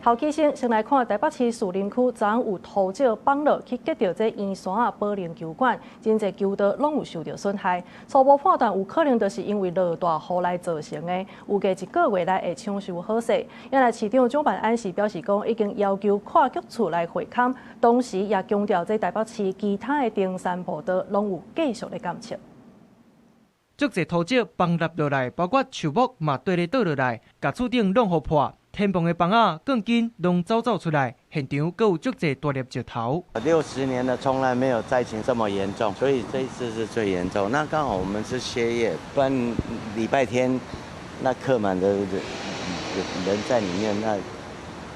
頭起先來看台北市士林區昨昏有土石崩落去擊到這圓山啊保齡球館，真濟球道攏有受到損害。初步判斷有可能就是因為落大雨來造成的，預計1個月內會搶修好勢。原來市長蔣萬安是表示講，已經要求跨局處來會勘，同時也強調這台北市其他的登山步道攏有繼續的監測。足濟土石崩落落來，包括樹木嘛堆咧倒落來，甲厝頂攏互破。天棚的房仔更緊攏走出來，現場還有足濟大粒石頭。60年了，從來沒有災情這麼嚴重，所以這一次是最嚴重。那剛好我們是歇業，不然禮拜天那客滿的人在裡面，那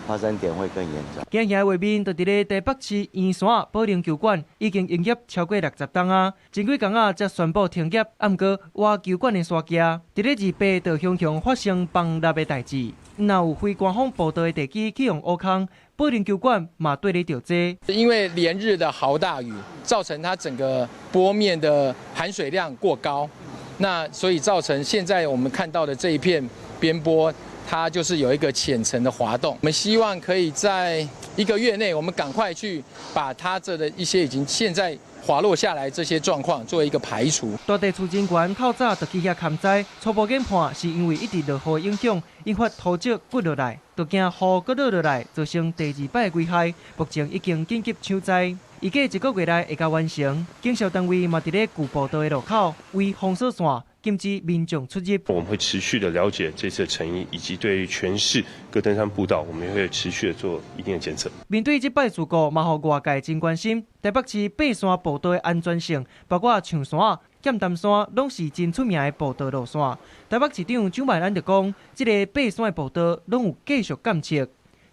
發生點會更嚴重。今日畫面就佇咧台北市圓山保齡球館已經營業超過60檔啊，前幾工仔才宣布停業。不過挖球館的山架佇咧28道鄉鄉發生崩塌的代誌。那有非官方報道的地基去用烏空，保齡球館嘛對咧着這。因為連日的豪大雨，造成它整個坡面的含水量過高，那所以造成現在我們看到的這一片邊坡，它就是有一個淺層的滑動。我們希望可以在1個月內，我們趕快去把它這的一些已經現在滑落下來這些狀況做一個排除。大地處人員透早就去遐勘災，初步研判是因為一直落雨影響，引發土石滾落來，就驚雨擱落落來，造成第2擺危害。目前已經緊急搶災，預計1個月內會甲完成。警消單位嘛佇咧舊步道的路口為封鎖線，禁止民眾出入。我們會持續的了解這次的成因，以及對於全市各登山步道，我們也會持續的做一定的檢測。面對這擺事故，嘛互外界真關心。台北市爬山步道的安全性，包括象山、劍潭山，攏是真出名的步道路線。台北市長蔣萬安就講，這個爬山的步道攏有繼續監測。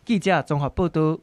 記者綜合報道。